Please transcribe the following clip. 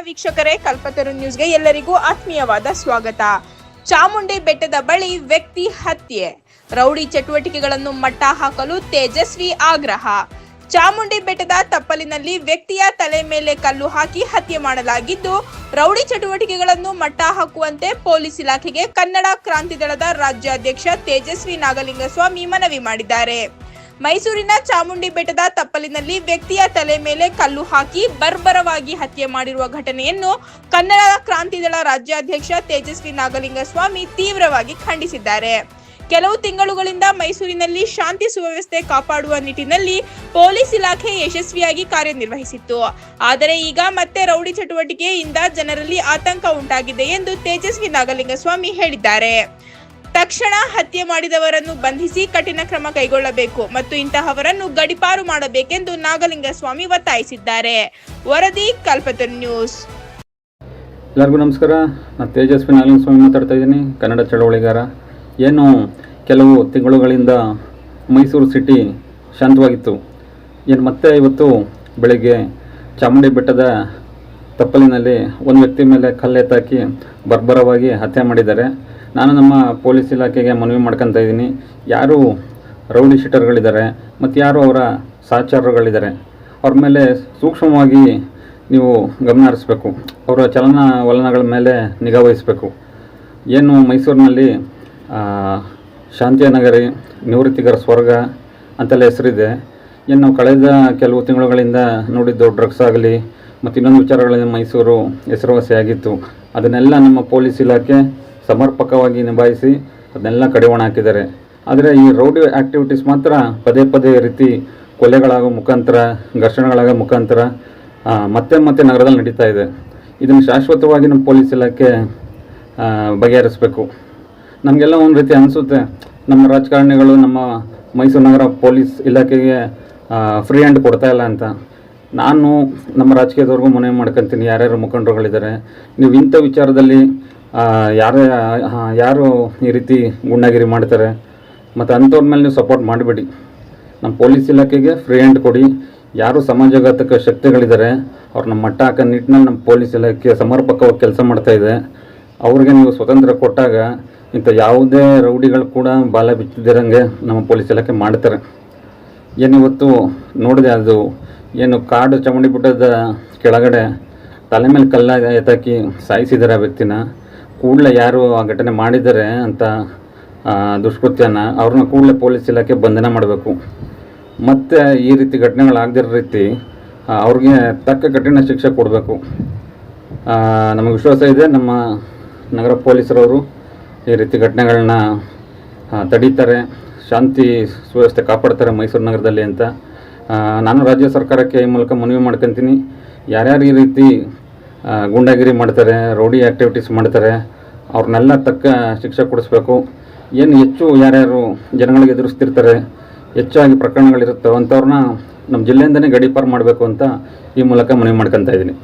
ವೀಕ್ಷಕರೇ, ಕಲ್ಪತರು ನ್ಯೂಸ್ಗೆ ಎಲ್ಲರಿಗೂ ಆತ್ಮೀಯವಾದ ಸ್ವಾಗತ. ಚಾಮುಂಡಿ ಬೆಟ್ಟದ ಬಳಿ ವ್ಯಕ್ತಿ ಹತ್ಯೆ, ರೌಡಿ ಚಟುವಟಿಕೆಗಳನ್ನು ಮಟ್ಟ ಹಾಕಲು ತೇಜಸ್ವಿ ಆಗ್ರಹ. ಚಾಮುಂಡಿ ಬೆಟ್ಟದ ತಪ್ಪಲಿನಲ್ಲಿ ವ್ಯಕ್ತಿಯ ತಲೆ ಮೇಲೆ ಕಲ್ಲು ಹಾಕಿ ಹತ್ಯೆ ಮಾಡಲಾಗಿದ್ದು, ರೌಡಿ ಚಟುವಟಿಕೆಗಳನ್ನು ಮಟ್ಟ ಹಾಕುವಂತೆ ಪೊಲೀಸ್ ಇಲಾಖೆಗೆ ಕನ್ನಡ ಕ್ರಾಂತಿ ದಳದ ರಾಜ್ಯಾಧ್ಯಕ್ಷ ತೇಜಸ್ವಿ ನಾಗಲಿಂಗಸ್ವಾಮಿ ಮನವಿ ಮಾಡಿದ್ದಾರೆ. ಮೈಸೂರಿನ ಚಾಮುಂಡಿ ಬೆಟ್ಟದ ತಪ್ಪಲಿನಲ್ಲಿ ವ್ಯಕ್ತಿಯ ತಲೆ ಮೇಲೆ ಕಲ್ಲು ಹಾಕಿ ಬರ್ಬರವಾಗಿ ಹತ್ಯೆ ಮಾಡಿರುವ ಘಟನೆಯನ್ನು ಕನ್ನಡ ಕ್ರಾಂತಿ ದಳ ರಾಜ್ಯಾಧ್ಯಕ್ಷ ತೇಜಸ್ವಿ ನಾಗಲಿಂಗಸ್ವಾಮಿ ತೀವ್ರವಾಗಿ ಖಂಡಿಸಿದ್ದಾರೆ. ಕೆಲವು ತಿಂಗಳುಗಳಿಂದ ಮೈಸೂರಿನಲ್ಲಿ ಶಾಂತಿ ಸುವ್ಯವಸ್ಥೆ ಕಾಪಾಡುವ ನಿಟ್ಟಿನಲ್ಲಿ ಪೊಲೀಸ್ ಇಲಾಖೆ ಯಶಸ್ವಿಯಾಗಿ ಕಾರ್ಯನಿರ್ವಹಿಸಿತ್ತು. ಆದರೆ ಈಗ ಮತ್ತೆ ರೌಡಿ ಚಟುವಟಿಕೆಯಿಂದ ಜನರಲ್ಲಿ ಆತಂಕ ಉಂಟಾಗಿದೆ ಎಂದು ತೇಜಸ್ವಿ ನಾಗಲಿಂಗಸ್ವಾಮಿ ಹೇಳಿದ್ದಾರೆ. ತಕ್ಷಣ ಹತ್ಯೆ ಮಾಡಿದವರನ್ನು ಬಂಧಿಸಿ ಕಠಿಣ ಕ್ರಮ ಕೈಗೊಳ್ಳಬೇಕು ಮತ್ತು ಇಂತಹವರನ್ನು ಗಡಿಪಾರು ಮಾಡಬೇಕೆಂದು ನಾಗಲಿಂಗಸ್ವಾಮಿ ಒತ್ತಾಯಿಸಿದ್ದಾರೆ. ವರದಿ ಕಲ್ಪತರು ನ್ಯೂಸ್. ಎಲ್ಲರಿಗೂ ನಮಸ್ಕಾರ. ನಾನು ತೇಜಸ್ವಿ ನಾಗಲಿಂಗಸ್ವಾಮಿ ಮಾತಾಡ್ತಾ ಇದ್ದೀನಿ, ಕನ್ನಡ ಚಳವಳಿಗಾರ. ಏನು ಕೆಲವು ತಿಂಗಳುಗಳಿಂದ ಮೈಸೂರು ಸಿಟಿ ಶಾಂತವಾಗಿತ್ತು. ಏನು ಮತ್ತೆ ಇವತ್ತು ಬೆಳಗ್ಗೆ ಚಾಮುಂಡಿ ಬೆಟ್ಟದ ತಪ್ಪಲಿನಲ್ಲಿ ಒಂದು ವ್ಯಕ್ತಿ ಮೇಲೆ ಕಲ್ಲೆತ್ತಾಕಿ ಬರ್ಬರವಾಗಿ ಹತ್ಯೆ ಮಾಡಿದ್ದಾರೆ. ನಾನು ನಮ್ಮ ಪೊಲೀಸ್ ಇಲಾಖೆಗೆ ಮನವಿ ಮಾಡ್ಕೊತಾ ಇದ್ದೀನಿ, ಯಾರು ರೌಡಿ ಶೀಟರ್ಗಳಿದ್ದಾರೆ ಮತ್ತು ಯಾರು ಅವರ ಸಹಚರಗಳಿದ್ದಾರೆ ಅವ್ರ ಮೇಲೆ ಸೂಕ್ಷ್ಮವಾಗಿ ನೀವು ಗಮನ ಹರಿಸಬೇಕು. ಅವರ ಚಲನವಲನಗಳ ಮೇಲೆ ನಿಗಾ ವಹಿಸಬೇಕು. ಏನು ಮೈಸೂರಿನಲ್ಲಿ ಶಾಂತಿಯ ನಗರಿ, ನಿವೃತ್ತಿಗರ ಸ್ವರ್ಗ ಅಂತೆಲ್ಲ ಹೆಸರಿದೆ. ಏನು ನಾವು ಕಳೆದ ಕೆಲವು ತಿಂಗಳುಗಳಿಂದ ನೋಡಿದ್ದು ಡ್ರಗ್ಸ್ ಆಗಲಿ ಮತ್ತು ಇನ್ನೊಂದು ವಿಚಾರಗಳಿಂದ ಮೈಸೂರು ಹೆಸರುವಾಸಿಯಾಗಿತ್ತು. ಅದನ್ನೆಲ್ಲ ನಮ್ಮ ಪೊಲೀಸ್ ಇಲಾಖೆ ಸಮರ್ಪಕವಾಗಿ ನಿಭಾಯಿಸಿ ಅದನ್ನೆಲ್ಲ ಕಡಿವಾಣ ಹಾಕಿದ್ದಾರೆ. ಆದರೆ ಈ ರೌಡಿ ಆ್ಯಕ್ಟಿವಿಟೀಸ್ ಮಾತ್ರ ಪದೇ ಪದೇ ರೀತಿ ಕೊಲೆಗಳಾಗೋ ಮುಖಾಂತರ, ಘರ್ಷಣೆಗಳಾಗೋ ಮುಖಾಂತರ ಮತ್ತೆ ಮತ್ತೆ ನಗರದಲ್ಲಿ ನಡೀತಾ ಇದೆ. ಇದನ್ನು ಶಾಶ್ವತವಾಗಿ ನಮ್ಮ ಪೊಲೀಸ್ ಇಲಾಖೆ ಬಗೆಹರಿಸಬೇಕು. ನಮಗೆಲ್ಲ ಒಂದು ರೀತಿ ಅನಿಸುತ್ತೆ, ನಮ್ಮ ರಾಜಕಾರಣಿಗಳು ನಮ್ಮ ಮೈಸೂರು ನಗರ ಪೊಲೀಸ್ ಇಲಾಖೆಗೆ ಫ್ರೀ ಹ್ಯಾಂಡ್ ಕೊಡ್ತಾ ಇಲ್ಲ ಅಂತ. ನಾನು ನಮ್ಮ ರಾಜಕೀಯದವ್ರಿಗೂ ಮನವಿ ಮಾಡ್ಕೊತೀನಿ, ಯಾರ್ಯಾರು ಮುಖಂಡರುಗಳಿದ್ದಾರೆ, ನೀವು ಇಂಥ ವಿಚಾರದಲ್ಲಿ ಯಾರು ಈ ರೀತಿ ಗುಂಡಾಗಿರಿ ಮಾಡ್ತಾರೆ ಮತ್ತು ಅಂಥವ್ರ ಮೇಲೆ ನೀವು ಸಪೋರ್ಟ್ ಮಾಡಬೇಡಿ. ನಮ್ಮ ಪೊಲೀಸ್ ಇಲಾಖೆಗೆ ಫ್ರೀ ಹ್ಯಾಂಡ್ ಕೊಡಿ. ಯಾರು ಸಮಾಜಘಾತಕ ಶಕ್ತಿಗಳಿದ್ದಾರೆ ಅವ್ರನ್ನ ಮಟ್ಟ ಹಾಕೋ ನಿಟ್ಟಿನಲ್ಲಿ ನಮ್ಮ ಪೊಲೀಸ್ ಇಲಾಖೆ ಸಮರ್ಪಕವಾಗಿ ಕೆಲಸ ಮಾಡ್ತಾಯಿದೆ. ಅವ್ರಿಗೆ ನೀವು ಸ್ವತಂತ್ರ ಕೊಟ್ಟಾಗ ಇಂಥ ಯಾವುದೇ ರೌಡಿಗಳು ಕೂಡ ಬಾಲ ಬಿಚ್ಚಿದಿರಂಗೆ ನಮ್ಮ ಪೊಲೀಸ್ ಇಲಾಖೆ ಮಾಡ್ತಾರೆ. ಏನಿವತ್ತು ನೋಡಿದೆ, ಅದು ಏನು ಕಾಡು ಚಾಮುಂಡಿ ಬೆಟ್ಟದ ಕೆಳಗಡೆ ತಲೆ ಮೇಲೆ ಕಲ್ಲ ಎತ್ತಾಕಿ ಸಾಯಿಸಿದ್ದಾರೆ ಆ ವ್ಯಕ್ತಿನ. ಕೂಡಲೇ ಯಾರು ಆ ಘಟನೆ ಮಾಡಿದ್ದಾರೆ ಅಂತ ದುಷ್ಕೃತ್ಯನ ಅವ್ರನ್ನ ಕೂಡಲೇ ಪೊಲೀಸ್ ಇಲಾಖೆ ಬಂಧನ ಮಾಡಬೇಕು. ಮತ್ತು ಈ ರೀತಿ ಘಟನೆಗಳಾಗದಿರೋ ರೀತಿ ಅವ್ರಿಗೆ ತಕ್ಕ ಕಠಿಣ ಶಿಕ್ಷೆ ಕೊಡಬೇಕು. ನಮಗೆ ವಿಶ್ವಾಸ ಇದೆ, ನಮ್ಮ ನಗರ ಪೊಲೀಸರವರು ಈ ರೀತಿ ಘಟನೆಗಳನ್ನ ತಡೀತಾರೆ, ಶಾಂತಿ ಸುವ್ಯವಸ್ಥೆ ಕಾಪಾಡ್ತಾರೆ ಮೈಸೂರು ನಗರದಲ್ಲಿ ಅಂತ ನಾನು ರಾಜ್ಯ ಸರ್ಕಾರಕ್ಕೆ ಈ ಮೂಲಕ ಮನವಿ ಮಾಡ್ಕೊತೀನಿ. ಯಾರ್ಯಾರು ಈ ರೀತಿ ಗೂಂಡಾಗಿರಿ ಮಾಡ್ತಾರೆ, ರೌಡಿ ಆ್ಯಕ್ಟಿವಿಟೀಸ್ ಮಾಡ್ತಾರೆ, ಅವ್ರನ್ನೆಲ್ಲ ತಕ್ಕ ಶಿಕ್ಷೆ ಕೊಡಿಸ್ಬೇಕು. ಏನು ಹೆಚ್ಚು ಯಾರ್ಯಾರು ಜನಗಳಿಗೆ ಎದುರಿಸ್ತಿರ್ತಾರೆ, ಹೆಚ್ಚಾಗಿ ಪ್ರಕರಣಗಳಿರುತ್ತವೆ ಅಂಥವ್ರನ್ನ ನಮ್ಮ ಜಿಲ್ಲೆಯಿಂದನೇ ಗಡೀಪಾರು ಮಾಡಬೇಕು ಅಂತ ಈ ಮೂಲಕ ಮನವಿ ಮಾಡ್ಕೊತಾ ಇದ್ದೀನಿ.